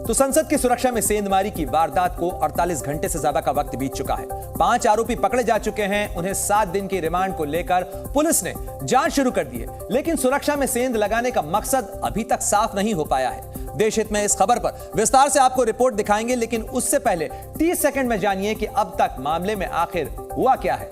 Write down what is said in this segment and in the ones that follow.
तो संसद की सुरक्षा में सेंधमारी की वारदात को 48 घंटे से ज्यादा का वक्त बीत चुका है। 5 आरोपी पकड़े जा चुके हैं। उन्हें 7 दिन की रिमांड को लेकर पुलिस ने जांच शुरू कर दी है, लेकिन सुरक्षा में सेंध लगाने का मकसद अभी तक साफ नहीं हो पाया है। देश हित में इस खबर पर विस्तार से आपको रिपोर्ट दिखाएंगे, लेकिन उससे पहले 30 सेकंड में जानिए कि अब तक मामले में आखिर हुआ क्या है।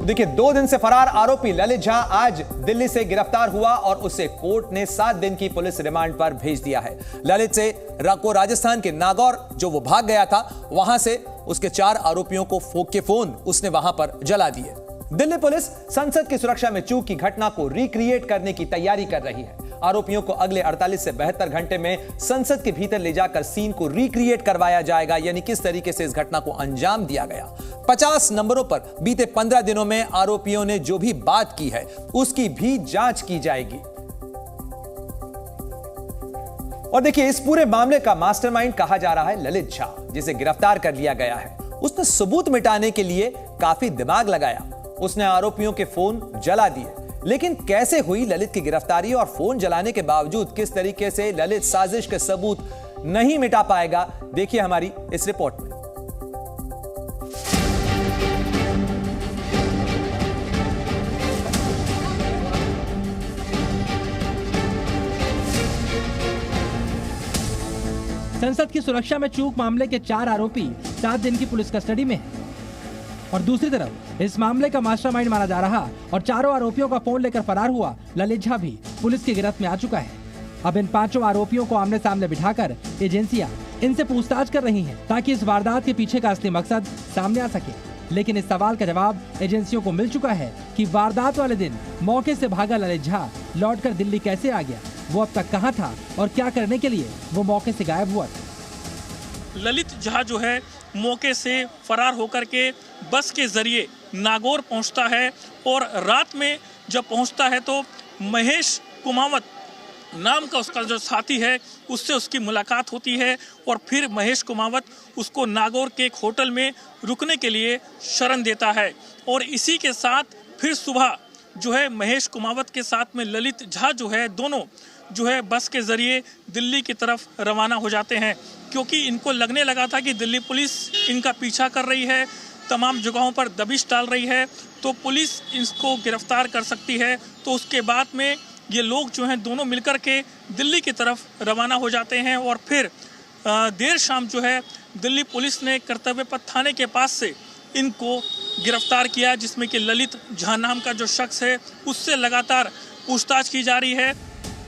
देखिए, 2 दिन से फरार आरोपी ललित झा आज दिल्ली से गिरफ्तार हुआ और उसे कोर्ट ने 7 दिन की पुलिस रिमांड पर भेज दिया है। ललित से राजस्थान के नागौर जो वो भाग गया था, वहां से उसके 4 आरोपियों को फोन उसने वहां पर जला दिए। दिल्ली पुलिस संसद की सुरक्षा में चूक की घटना को रिक्रिएट करने की तैयारी कर रही है। आरोपियों को अगले 48 से 72 घंटे में संसद के भीतर ले जाकर सीन को रिक्रिएट करवाया जाएगा, यानी किस तरीके से इस घटना को अंजाम दिया गया। 50 नंबरों पर बीते 15 दिनों में आरोपियों ने जो भी बात की है उसकी भी जांच की जाएगी। और देखिए, इस पूरे मामले का मास्टरमाइंड कहा जा रहा है ललित झा, जिसे गिरफ्तार कर लिया गया है। उसने सबूत मिटाने के लिए काफी दिमाग लगाया। उसने आरोपियों के फोन जला दिए, लेकिन कैसे हुई ललित की गिरफ्तारी और फोन जलाने के बावजूद किस तरीके से ललित साजिश के सबूत नहीं मिटा पाएगा, देखिए हमारी इस रिपोर्ट में। संसद की सुरक्षा में चूक मामले के 4 आरोपी 7 दिन की पुलिस कस्टडी में हैं। और दूसरी तरफ इस मामले का मास्टरमाइंड माना जा रहा और 4 आरोपियों का फोन लेकर फरार हुआ ललित झा भी पुलिस की गिरफ्त में आ चुका है। अब इन 5 आरोपियों को आमने सामने बिठाकर एजेंसियां इनसे पूछताछ कर रही हैं, ताकि इस वारदात के पीछे का असली मकसद सामने आ सके। लेकिन इस सवाल का जवाब एजेंसियों को मिल चुका है कि वारदात वाले दिन मौके से भागा ललित झा लौटकर दिल्ली कैसे आ गया, वो अब तक कहाँ था और क्या करने के लिए वो मौके से गायब हुआ था। ललित झा जो है मौके से फरार होकर के बस के जरिए नागौर पहुंचता है और रात में जब पहुंचता है तो महेश कुमावत नाम का उसका जो साथी है उससे उसकी मुलाकात होती है और फिर महेश कुमावत उसको नागौर के एक होटल में रुकने के लिए शरण देता है। और इसी के साथ फिर सुबह जो है महेश कुमावत के साथ में ललित झा जो है दोनों जो है बस के जरिए दिल्ली की तरफ रवाना हो जाते हैं, क्योंकि इनको लगने लगा था कि दिल्ली पुलिस इनका पीछा कर रही है, तमाम जगहों पर दबिश डाल रही है, तो पुलिस इसको गिरफ्तार कर सकती है। तो उसके बाद में ये लोग जो हैं दोनों मिलकर के दिल्ली की तरफ रवाना हो जाते हैं और फिर देर शाम जो है दिल्ली पुलिस ने कर्तव्य पथ थाने के पास से इनको गिरफ्तार किया, जिसमें कि ललित झा नाम का जो शख्स है उससे लगातार पूछताछ की जा रही है।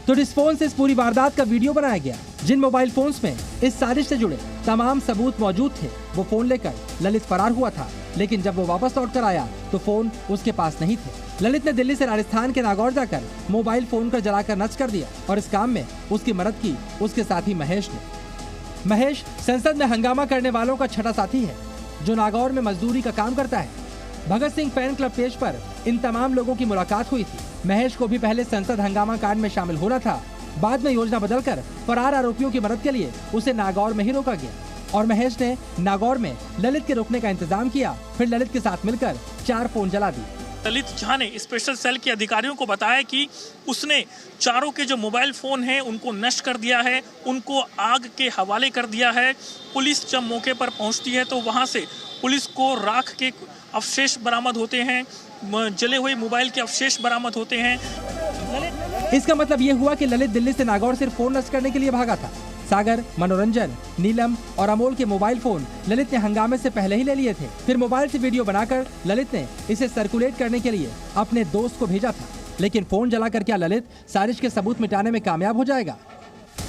तो जिस फोन से इस पूरी वारदात का वीडियो बनाया गया, जिन मोबाइल फोन्स में इस साजिश से जुड़े तमाम सबूत मौजूद थे, वो फोन लेकर ललित फरार हुआ था। लेकिन जब वो वापस लौट कर आया तो फोन उसके पास नहीं थे। ललित ने दिल्ली से राजस्थान के नागौर जाकर मोबाइल फोन कर जलाकर नष्ट कर दिया और इस काम में उसकी मदद की उसके साथी महेश ने। महेश संसद में हंगामा करने वालों का छठा साथी है, जो नागौर में मजदूरी का काम करता है। Bhagat Singh fan club page पर इन तमाम लोगों की मुलाकात हुई थी। महेश को भी पहले संसद हंगामा कांड में शामिल होना था, बाद में योजना बदलकर फरार आरोपियों की मदद के लिए उसे नागौर में ही रोका गया और महेश ने नागौर में ललित के रुकने का इंतजाम किया। फिर ललित के साथ मिलकर 4 फोन जला दिए। ललित झा ने स्पेशल सेल के अधिकारियों को बताया कि उसने चारों के जो मोबाइल फोन हैं उनको नष्ट कर दिया है, उनको आग के हवाले कर दिया है। पुलिस जब मौके पर पहुंचती है तो वहां से पुलिस को राख के अवशेष बरामद होते हैं, जले हुए मोबाइल के अवशेष बरामद होते हैं। इसका मतलब ये हुआ कि ललित दिल्ली से नागौर सिर्फ फोन नष्ट करने के लिए भागा था। सागर, मनोरंजन, नीलम और अमोल के मोबाइल फोन ललित ने हंगामे से पहले ही ले लिए थे। फिर मोबाइल से वीडियो बनाकर ललित ने इसे सर्कुलेट करने के लिए अपने दोस्त को भेजा था। लेकिन फोन जलाकर क्या ललित साजिश के सबूत मिटाने में कामयाब हो जाएगा?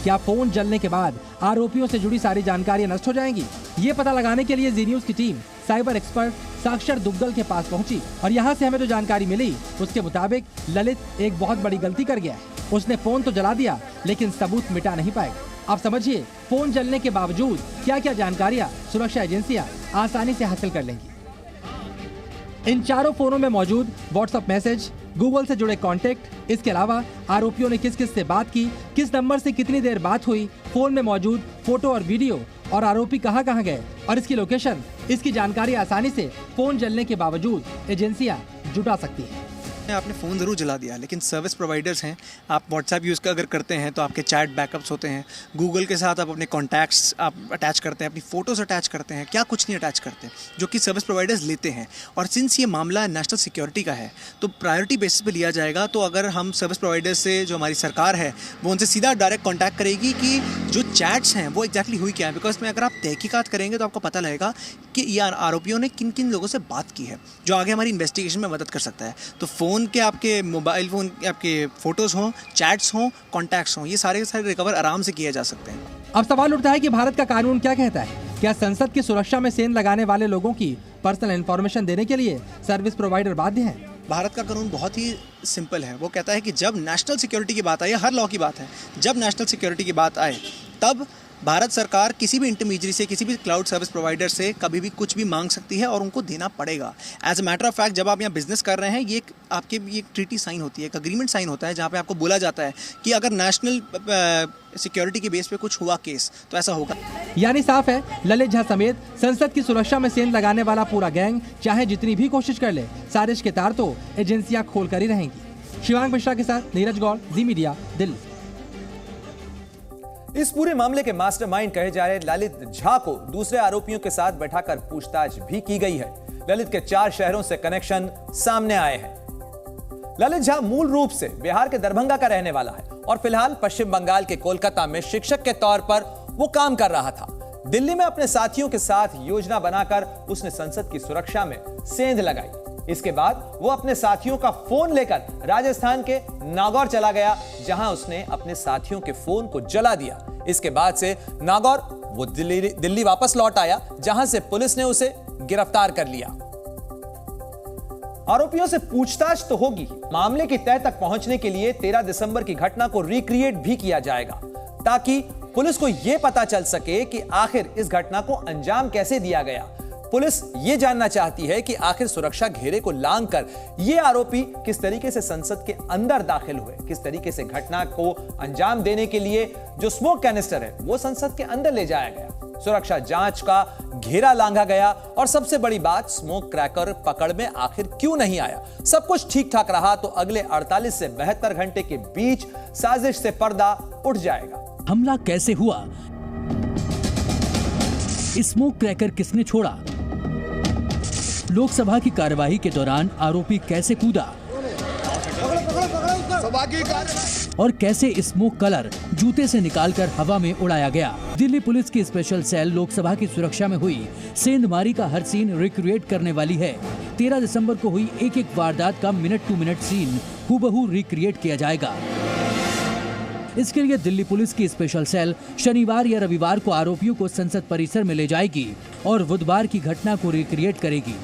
क्या फोन जलने के बाद आरोपियों से जुड़ी सारी जानकारियां नष्ट हो जाएंगी? ये पता लगाने के लिए जी न्यूज की टीम साइबर एक्सपर्ट साक्षर दुग्गल के पास पहुंची और यहाँ से हमें जो जानकारी मिली उसके मुताबिक ललित एक बहुत बड़ी गलती कर गया है। उसने फोन तो जला दिया लेकिन सबूत मिटा नहीं पाएगा। आप समझिए, फोन जलने के बावजूद क्या क्या जानकारियां सुरक्षा एजेंसियां आसानी से हासिल कर लेंगी। इन 4 फोनों में मौजूद व्हाट्सएप मैसेज, गूगल से जुड़े कॉन्टेक्ट, इसके अलावा आरोपियों ने किस किस से बात की, किस नंबर से कितनी देर बात हुई, फोन में मौजूद फोटो और वीडियो और आरोपी कहां कहां गए और इसकी लोकेशन, इसकी जानकारी आसानी से फोन जलने के बावजूद एजेंसियां जुटा सकती है। आपने फ़ोन ज़रूर जला दिया, लेकिन सर्विस प्रोवाइडर्स हैं, आप व्हाट्सएप यूज़ अगर करते हैं तो आपके चैट बैकअप्स होते हैं, गूगल के साथ आप अपने कॉन्टैक्ट्स आप अटैच करते हैं, अपनी फ़ोटोज़ अटैच करते हैं, क्या कुछ नहीं अटैच करते, जो कि सर्विस प्रोवाइडर्स लेते हैं। और सिंस ये मामला नेशनल सिक्योरिटी का है तो प्रायोरिटी बेसिस पे लिया जाएगा। तो अगर हम सर्विस प्रोवाइडर्स से, जो हमारी सरकार है, वो उनसे सीधा डायरेक्ट कॉन्टैक्ट करेगी कि जो चैट्स हैं वो एग्जैक्टली हुई क्या है। बिकॉज में अगर आप तहकीकात करेंगे तो आपको पता लगेगा कि ये आरोपियों ने किन किन लोगों से बात की है, जो आगे हमारी इन्वेस्टिगेशन में मदद कर सकता है। तो फ़ोन के, आपके मोबाइल फ़ोन के आपके फ़ोटोज़ हों, चैट्स हों, कॉन्टैक्ट्स हों, ये सारे के सारे रिकवर आराम से किए जा सकते हैं। अब सवाल उठता है कि भारत का कानून क्या कहता है। क्या संसद की सुरक्षा में सेंध लगाने वाले लोगों की पर्सनल इंफॉर्मेशन देने के लिए सर्विस प्रोवाइडर बाध्य हैं? भारत का कानून बहुत ही सिंपल है। वो कहता है कि जब नेशनल सिक्योरिटी की बात आए, हर लॉ की बात है, जब नेशनल सिक्योरिटी की बात आए तब भारत सरकार किसी भी इंटरमीडिएट से, किसी भी क्लाउड सर्विस प्रोवाइडर से कभी भी कुछ भी मांग सकती है और उनको देना पड़ेगा। As a matter of fact, जब आप यहाँ बिजनेस कर रहे हैं, ये आपके ये ट्रीटी साइन होती है, एक अग्रीमेंट साइन होता है, जहाँ पे आपको बोला जाता है कि अगर नेशनल सिक्योरिटी के बेस पे कुछ हुआ केस तो ऐसा होगा। यानी साफ है, ललित झा समेत संसद की सुरक्षा में सेंध लगाने वाला पूरा गैंग चाहे जितनी भी कोशिश कर ले, साजिश के तार तो एजेंसियां खोल कर ही रहेंगी। शिवांग मिश्रा के साथ नीरज गौड़, जी मीडिया, दिल्ली। इस पूरे मामले के मास्टरमाइंड कहे जा रहे ललित झा को दूसरे आरोपियों के साथ बैठाकर पूछताछ भी की गई है। ललित के 4 शहरों से कनेक्शन सामने आए हैं। ललित झा मूल रूप से बिहार के दरभंगा का रहने वाला है और फिलहाल पश्चिम बंगाल के कोलकाता में शिक्षक के तौर पर वो काम कर रहा था। दिल्ली में अपने साथियों के साथ योजना बनाकर उसने संसद की सुरक्षा में सेंध लगाई। इसके बाद वो अपने साथियों का फोन लेकर राजस्थान के नागौर चला गया, जहां उसने अपने साथियों के फोन को जला दिया। इसके बाद से नागौर वो दिल्ली वापस लौट आया, जहां से पुलिस ने उसे गिरफ्तार कर लिया। आरोपियों से पूछताछ तो होगी। मामले की तह तक पहुंचने के लिए 13 दिसंबर की घटना को रिक्रिएट भी किया जाएगा, ताकि पुलिस को यह पता चल सके कि आखिर इस घटना को अंजाम कैसे दिया गया। पुलिस ये जानना चाहती है कि आखिर सुरक्षा घेरे को लांघकर ये आरोपी किस तरीके से संसद के अंदर दाखिल हुए, किस तरीके से घटना को अंजाम देने के लिए जो स्मोक कैनिस्टर है वो संसद के अंदर ले जाया गया। सुरक्षा जांच का घेरा लांघा गया और सबसे बड़ी बात, स्मोक क्रैकर पकड़ में आखिर क्यों नहीं आया। सब कुछ ठीक ठाक रहा तो अगले 48 से 72 घंटे के बीच साजिश से पर्दा उठ जाएगा। हमला कैसे हुआ, स्मोक क्रैकर किसने छोड़ा, लोकसभा की कार्यवाही के दौरान आरोपी कैसे कूदा और कैसे स्मोक कलर जूते से निकालकर हवा में उड़ाया गया। दिल्ली पुलिस की स्पेशल सेल लोकसभा की सुरक्षा में हुई सेंधमारी का हर सीन रिक्रिएट करने वाली है। 13 दिसंबर को हुई एक एक वारदात का मिनट टू मिनट सीन हूबहू रिक्रिएट किया जाएगा। इसके लिए दिल्ली पुलिस की स्पेशल सेल शनिवार या रविवार को आरोपियों को संसद परिसर में ले जाएगी और बुधवार की घटना को रिक्रिएट करेगी।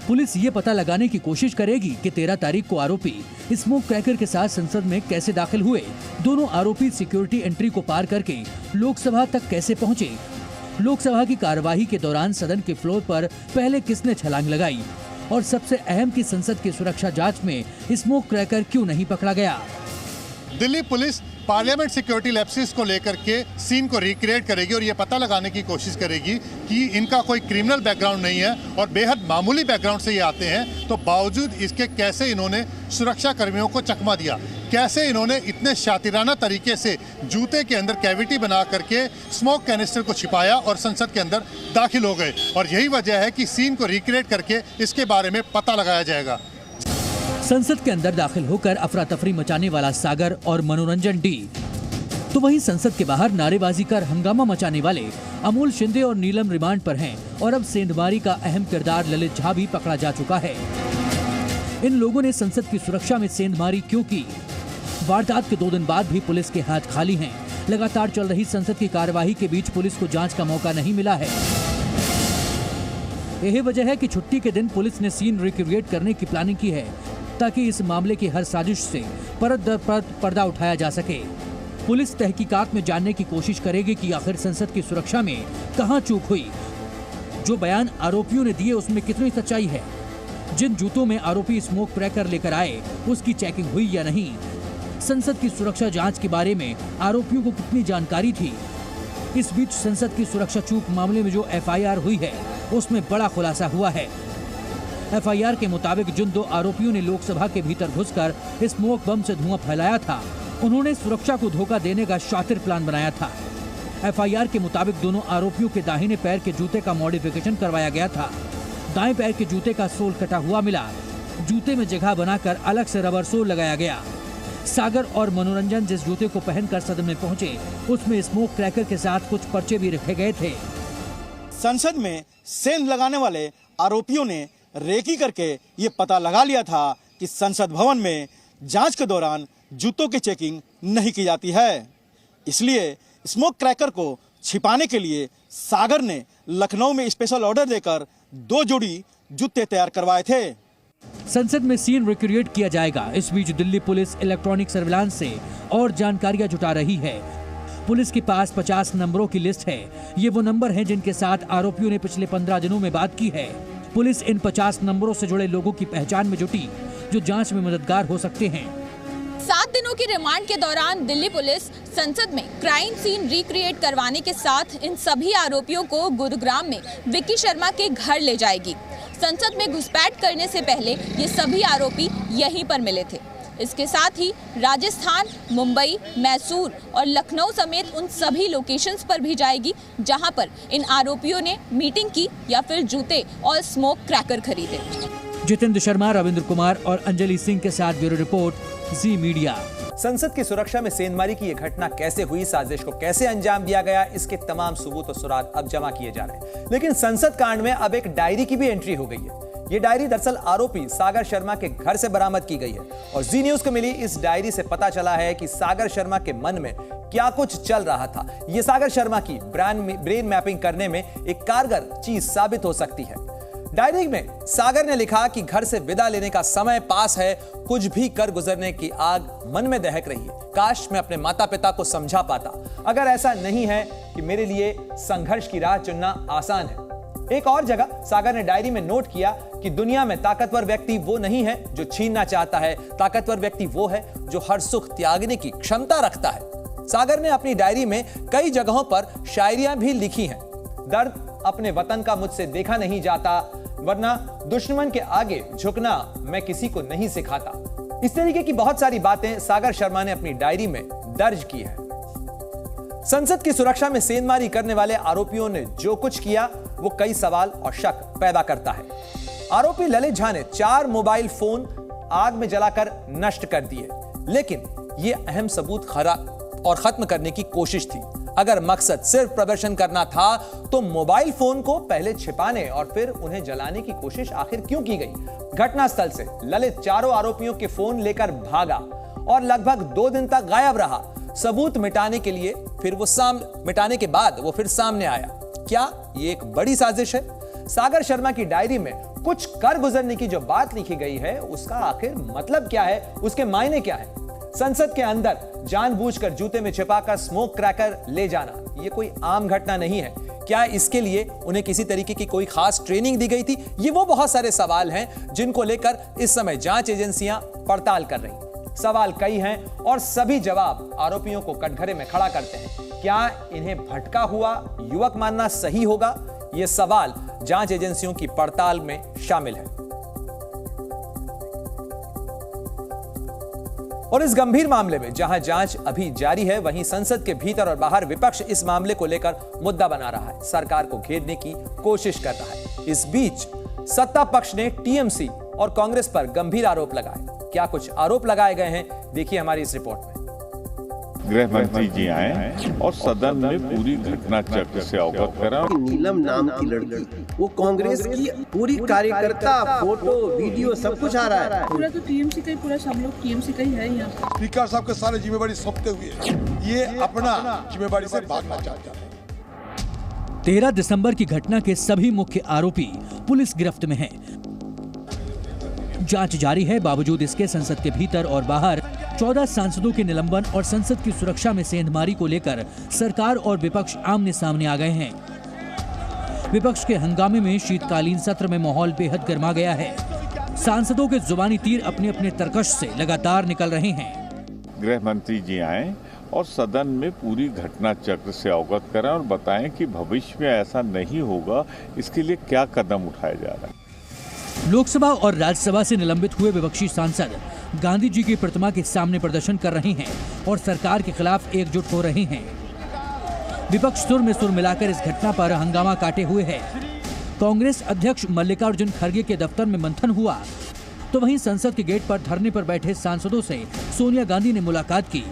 पुलिस ये पता लगाने की कोशिश करेगी कि 13 तारीख को आरोपी स्मोक क्रैकर के साथ संसद में कैसे दाखिल हुए, दोनों आरोपी सिक्योरिटी एंट्री को पार करके लोकसभा तक कैसे पहुंचे, लोकसभा की कार्यवाही के दौरान सदन के फ्लोर पर पहले किसने छलांग लगाई और सबसे अहम कि संसद की सुरक्षा जांच में स्मोक क्रैकर क्यों नहीं पकड़ा गया। Delhi police parliament security lapses को लेकर के सीन को रिक्रिएट करेगी और ये पता लगाने की कोशिश करेगी कि इनका कोई क्रिमिनल बैकग्राउंड नहीं है और बेहद मामूली बैकग्राउंड से ये आते हैं, तो बावजूद इसके कैसे इन्होंने सुरक्षा कर्मियों को चकमा दिया, कैसे इन्होंने इतने शातिराना तरीके से जूते के अंदर कैविटी बना करके स्मोक कैनिस्टर को छिपाया और संसद के अंदर दाखिल हो गए। और यही वजह है कि सीन को रिक्रिएट करके इसके बारे में पता लगाया जाएगा। संसद के अंदर दाखिल होकर अफरा तफरी मचाने वाला सागर और मनोरंजन डी, तो वहीं संसद के बाहर नारेबाजी कर हंगामा मचाने वाले अमोल शिंदे और नीलम रिमांड पर हैं और अब सेंधमारी का अहम किरदार ललित झा भी पकड़ा जा चुका है। इन लोगों ने संसद की सुरक्षा में सेंधमारी क्यों की? वारदात के 2 दिन बाद भी पुलिस के हाथ खाली हैं। लगातार चल रही संसद की कार्यवाही के बीच पुलिस को जांच का मौका नहीं मिला है। यही वजह है कि छुट्टी के दिन पुलिस ने सीन रिक्रिएट करने की प्लानिंग की है, ताकि इस मामले की हर साजिश से परत दर परत पर्दा उठाया जा सके। पुलिस तहकीकात में जानने की कोशिश करेगी कि आखिर संसद की सुरक्षा में कहां चूक हुई, जो बयान आरोपियों ने दिए उसमें कितनी सच्चाई है, जिन जूतों में आरोपी स्मोक क्रैकर लेकर आए उसकी चेकिंग हुई या नहीं, संसद की सुरक्षा जांच के बारे में आरोपियों को कितनी जानकारी थी। इस बीच संसद की सुरक्षा चूक मामले में जो FIR हुई है उसमें बड़ा खुलासा हुआ है। एफआईआर के मुताबिक जिन 2 आरोपियों ने लोकसभा के भीतर घुसकर स्मोक बम से धुआं फैलाया था, उन्होंने सुरक्षा को धोखा देने का शातिर प्लान बनाया था। एफआईआर के मुताबिक दोनों आरोपियों के दाहिने पैर के जूते का मॉडिफिकेशन करवाया गया था। दाएं पैर के जूते का सोल कटा हुआ मिला। जूते में जगह बनाकर अलग से रबर सोल लगाया गया। सागर और मनोरंजन जिस जूते को पहनकर सदन में पहुंचे, उसमें स्मोक क्रैकर के साथ कुछ पर्चे भी रखे गए थे। संसद में सेंध लगाने वाले आरोपियों ने रेकी करके ये पता लगा लिया था कि संसद भवन में जांच के दौरान जूतों की चेकिंग नहीं की जाती है। इसलिए स्मोक क्रैकर को छिपाने के लिए सागर ने लखनऊ में स्पेशल ऑर्डर देकर 2 जोड़ी जूते तैयार करवाए थे। संसद में सीन रिक्रिएट किया जाएगा। इस बीच दिल्ली पुलिस इलेक्ट्रॉनिक सर्विलांस से और जानकारियां जुटा रही है। पुलिस के पास 50 नंबरों की लिस्ट है। ये वो नंबर हैं जिनके साथ आरोपियों ने पिछले 15 दिनों में बात की है। पुलिस इन 50 नंबरों से जुड़े लोगों की पहचान में जुटी, जो जांच में मददगार हो सकते हैं। 7 दिनों के रिमांड के दौरान दिल्ली पुलिस संसद में क्राइम सीन रिक्रिएट करवाने के साथ इन सभी आरोपियों को गुरुग्राम में विक्की शर्मा के घर ले जाएगी। संसद में घुसपैठ करने से पहले ये सभी आरोपी यहीं पर मिले थे। इसके साथ ही राजस्थान, मुंबई, मैसूर और लखनऊ समेत उन सभी लोकेशंस पर भी जाएगी जहां पर इन आरोपियों ने मीटिंग की या फिर जूते और स्मोक क्रैकर खरीदे। जितेंद्र शर्मा, रविंद्र कुमार और अंजलि सिंह के साथ ब्यूरो रिपोर्ट, जी मीडिया। संसद की सुरक्षा में सेंधमारी की यह घटना कैसे हुई, साजिश को कैसे अंजाम दिया गया, इसके तमाम सबूत और सुराग अब जमा किए जा रहे हैं। लेकिन संसद कांड में अब एक डायरी की भी एंट्री हो गई है। ये डायरी दरअसल आरोपी सागर शर्मा के घर से बरामद की गई है और जी न्यूज को मिली इस डायरी से पता चला है कि सागर शर्मा के मन में क्या कुछ चल रहा था। ये सागर शर्मा की ब्रेन मैपिंग करने में एक कारगर चीज साबित हो सकती है। डायरी में सागर ने लिखा कि घर से विदा लेने का समय पास है, कुछ भी कर गुजरने की आग मन में दहक रही है। काश मैं अपने माता पिता को समझा पाता, अगर ऐसा नहीं है कि मेरे लिए संघर्ष की राह चुनना आसान है। एक और जगह सागर ने डायरी में नोट किया कि दुनिया में ताकतवर व्यक्ति वो नहीं है जो छीनना चाहता है, ताकतवर व्यक्ति वो है जो हर सुख त्यागने की क्षमता रखता है। सागर ने अपनी डायरी में कई जगहों पर शायरियां भी लिखी हैं। दर्द अपने वतन का मुझसे देखा नहीं जाता, वरना दुश्मन के आगे झुकना मैं किसी को नहीं सिखाता। इस तरीके की बहुत सारी बातें सागर शर्मा ने अपनी डायरी में दर्ज की है। संसद की सुरक्षा में सेंधमारी करने वाले आरोपियों ने जो कुछ किया वो कई सवाल और शक पैदा करता है। आरोपी ललित झा ने 4 मोबाइल फोन आग में जलाकर नष्ट कर दिए, लेकिन यह अहम सबूत और खत्म करने की कोशिश थी। अगर मकसद सिर्फ प्रदर्शन करना था तो मोबाइल फोन को पहले छिपाने और फिर उन्हें जलाने की कोशिश आखिर क्यों की गई? घटनास्थल से ललित 4 आरोपियों के फोन लेकर भागा और लगभग 2 दिन तक गायब रहा। सबूत मिटाने के लिए मिटाने के बाद वो फिर सामने आया। क्या ये एक बड़ी साजिश है? सागर शर्मा की डायरी में कुछ कर गुजरने की जो बात लिखी गई है उसका आखिर मतलब क्या है, उसके मायने क्या है? संसद के अंदर जानबूझकर जूते में छिपाकर स्मोक क्रैकर ले जाना ये कोई आम घटना नहीं है। क्या इसके लिए उन्हें किसी तरीके की कोई खास ट्रेनिंग दी गई थी? ये वो बहुत सारे सवाल हैं जिनको लेकर इस समय जांच एजेंसियां पड़ताल कर रही हैं। सवाल कई हैं और सभी जवाब आरोपियों को कटघरे में खड़ा करते हैं। क्या इन्हें भटका हुआ युवक मानना सही होगा? ये सवाल जांच एजेंसियों की पड़ताल में शामिल है। और इस गंभीर मामले में जहां जांच अभी जारी है, वहीं संसद के भीतर और बाहर विपक्ष इस मामले को लेकर मुद्दा बना रहा है, सरकार को घेरने की कोशिश कर रहा है। इस बीच सत्ता पक्ष ने टीएमसी और कांग्रेस पर गंभीर आरोप लगाए। क्या कुछ आरोप लगाए गए हैं, देखिए हमारी इस रिपोर्ट में। गृह मंत्री जी आए और सदन में पूरी घटना चक्र से अवगत करा। नीलम नाम की लड़की, वो कांग्रेस की पूरी कार्यकर्ता, फोटो, वीडियो सब कुछ आ रहा है। पूरा तो टीएमसी का ही, पूरा सब लोग टीएमसी का ही है यहाँ। स्पीकर साहब के सारे जिम्मेवारी सौंपते हुए ये अपना जिम्मेवारी से भागना चाहता है। 13 दिसंबर की घटना के सभी मुख्य आरोपी पुलिस गिरफ्त में हैं। जांच जारी है। बावजूद इसके संसद के भीतर और बाहर 14 सांसदों के निलंबन और संसद की सुरक्षा में सेंधमारी को लेकर सरकार और विपक्ष आमने सामने आ गए हैं। विपक्ष के हंगामे में शीतकालीन सत्र में माहौल बेहद गर्मा गया है। सांसदों के जुबानी तीर अपने अपने तरकश से लगातार निकल रहे हैं। गृह मंत्री जी आए और सदन में पूरी घटना चक्र से अवगत करें और बताएं कि भविष्य में ऐसा नहीं होगा, इसके लिए क्या कदम उठाया जा रहा है। लोकसभा और राज्यसभा से निलंबित हुए विपक्षी सांसद गांधी जी की प्रतिमा के सामने प्रदर्शन कर रहे हैं और सरकार के खिलाफ एकजुट हो रहे हैं। विपक्ष सुर में सुर मिलाकर इस घटना पर हंगामा काटे हुए है। कांग्रेस अध्यक्ष मल्लिकार्जुन खड़गे के दफ्तर में मंथन हुआ, तो वहीं संसद के गेट पर धरने पर बैठे सांसदों से सोनिया गांधी ने मुलाकात की।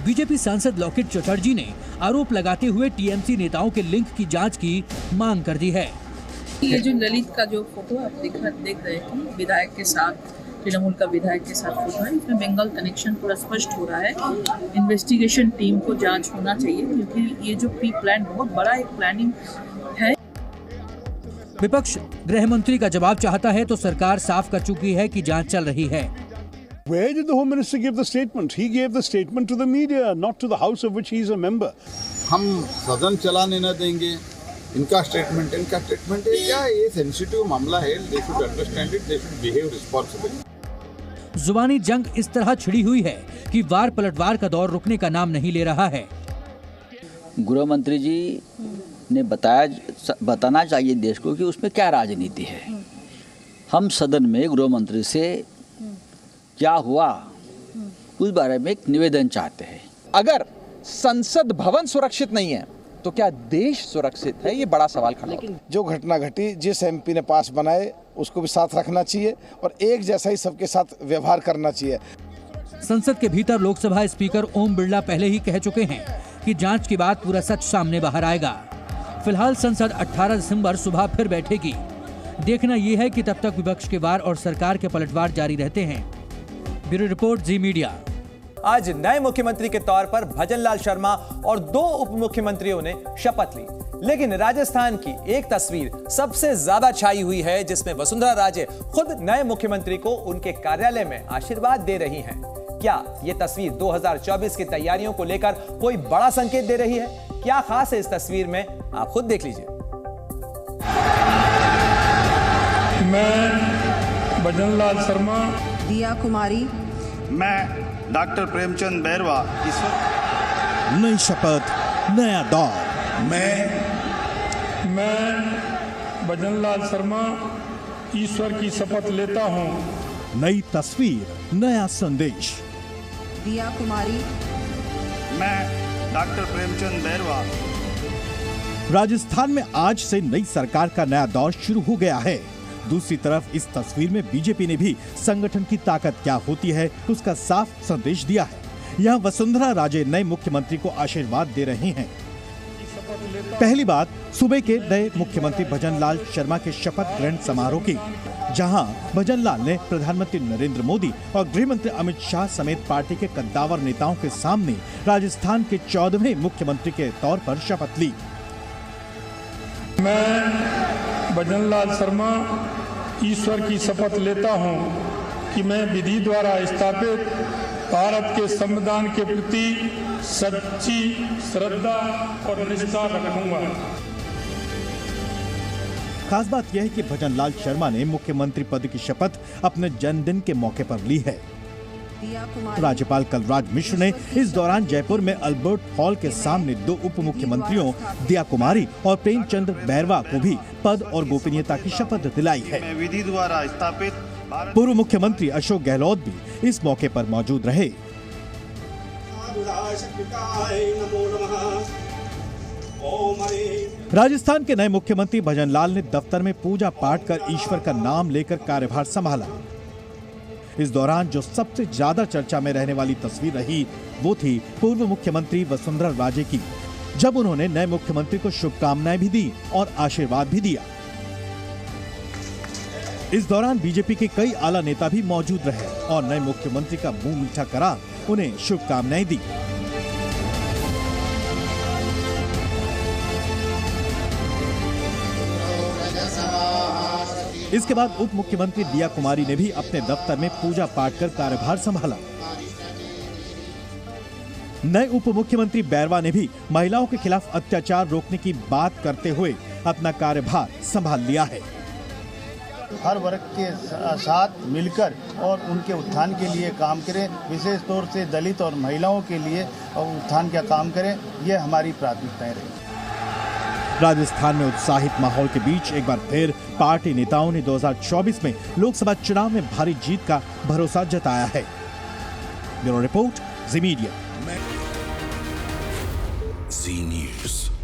बीजेपी सांसद लॉकेट चटर्जी ने आरोप लगाते हुए टीएमसी नेताओं के लिंक की जांच की मांग कर दी है। ये जो ललित का जो फोटो आप देख रहे हैं कि विधायक के साथ, तृणमूल का विधायक के साथ फोटो है, इसमें बंगाल कनेक्शन पूरा स्पष्ट हो रहा है। इन्वेस्टिगेशन टीम को जांच होना चाहिए, क्योंकि ये जो प्री प्लान बहुत बड़ा एक प्लानिंग है। विपक्ष गृह मंत्री का जवाब चाहता है तो सरकार साफ कर चुकी है कि जांच चल रही है। Where did the Home Minister give the statement? He gave the statement to the media, not to the House of which he is a member. हम सदन चलाने न देंगे, इनका स्टेटमेंट है क्या? ये सेंसिटिव मामला है, they should understand it, they should behave responsibly. जुबानी जंग इस तरह छिड़ी हुई है कि वार पलटवार का दौर रुकने का नाम नहीं ले रहा है। गृह मंत्री जी ने बताना चाहिए देश को कि उसमें क्या राजनीति है। हम सदन में गृह मंत्री से क्या हुआ उस बारे में एक निवेदन चाहते हैं। अगर संसद भवन सुरक्षित नहीं है तो क्या देश सुरक्षित है? ये बड़ा सवाल खड़ा है। जो घटना घटी, जिस एमपी ने पास बनाए उसको भी साथ रखना चाहिए और एक जैसा ही सबके साथ व्यवहार करना चाहिए। संसद के भीतर लोकसभा स्पीकर ओम बिरला पहले ही कह चुके हैं कि जांच के बाद पूरा सच सामने बाहर आएगा। फिलहाल संसद 18 दिसंबर सुबह फिर बैठेगी। देखना यह है कि तब तक विपक्ष के वार और सरकार के पलटवार जारी रहते हैं। ब्यूरो रिपोर्ट, जी मीडिया। आज नए मुख्यमंत्री के तौर पर भजनलाल शर्मा और 2 उप मुख्यमंत्रियों ने शपथ ली, लेकिन राजस्थान की एक तस्वीर सबसे ज्यादा छाई हुई है, जिसमें वसुंधरा राजे खुद नए मुख्यमंत्री को उनके कार्यालय में आशीर्वाद दे रही हैं। क्या ये तस्वीर 2024 की तैयारियों को लेकर कोई बड़ा संकेत दे रही है? क्या खास है इस तस्वीर में, आप खुद देख लीजिए। मैं भजनलाल शर्मा, दिया कुमारी, मैं डॉक्टर प्रेमचंद बैरवा, नई शपथ, नया दौर। मैं भजनलाल शर्मा ईश्वर की शपथ लेता हूं। नई तस्वीर, नया संदेश। दिया कुमारी, मैं डॉक्टर प्रेमचंद बैरवा। राजस्थान में आज से नई सरकार का नया दौर शुरू हो गया है। दूसरी तरफ इस तस्वीर में बीजेपी ने भी संगठन की ताकत क्या होती है उसका साफ संदेश दिया है। यहाँ वसुंधरा राजे नए मुख्यमंत्री को आशीर्वाद दे रहे हैं। पहली बात सूबे के नए मुख्यमंत्री भजनलाल शर्मा के शपथ ग्रहण समारोह की, जहां भजनलाल ने प्रधानमंत्री नरेंद्र मोदी और गृह मंत्री अमित शाह समेत पार्टी के कद्दावर नेताओं के सामने राजस्थान के 14वें मुख्यमंत्री के तौर पर शपथ ली। मैं भजनलाल शर्मा ईश्वर की शपथ लेता हूं कि मैं विधि द्वारा स्थापित भारत के संविधान के प्रति सच्ची श्रद्धा और निष्ठा रखूंगा। खास बात यह है कि भजनलाल शर्मा ने मुख्यमंत्री पद की शपथ अपने जन्मदिन के मौके पर ली है। राज्यपाल कलराज मिश्र ने इस दौरान जयपुर में अल्बर्ट हॉल के सामने 2 उप मुख्यमंत्रियों दिया कुमारी और प्रेमचंद बैरवा को भी पद और गोपनीयता की शपथ दिलाई है। विधि द्वारा स्थापित पूर्व मुख्यमंत्री अशोक गहलोत भी इस मौके पर मौजूद रहे। राजस्थान के नए मुख्यमंत्री भजनलाल ने दफ्तर में पूजा पाठ कर ईश्वर का नाम लेकर कार्यभार संभाला। इस दौरान जो सबसे ज्यादा चर्चा में रहने वाली तस्वीर रही वो थी पूर्व मुख्यमंत्री वसुंधरा राजे की, जब उन्होंने नए मुख्यमंत्री को शुभकामनाएं भी दी और आशीर्वाद भी दिया। इस दौरान बीजेपी के कई आला नेता भी मौजूद रहे और नए मुख्यमंत्री का मुंह मीठा करा उन्हें शुभकामनाएं दी। इसके बाद उप मुख्यमंत्री दिया कुमारी ने भी अपने दफ्तर में पूजा पाठ कर कार्यभार संभाला। नए उप मुख्यमंत्री बैरवा ने भी महिलाओं के खिलाफ अत्याचार रोकने की बात करते हुए अपना कार्यभार संभाल लिया है। हर वर्ग के साथ मिलकर और उनके उत्थान के लिए काम करें, विशेष तौर से दलित और महिलाओं के लिए उत्थान का काम करें, ये हमारी प्राथमिकताएं रही। राजस्थान में उत्साहित माहौल के बीच एक बार फिर पार्टी नेताओं ने 2024 में लोकसभा चुनाव में भारी जीत का भरोसा जताया है। ब्यूरो रिपोर्ट, जी मीडिया। जी न्यूज़।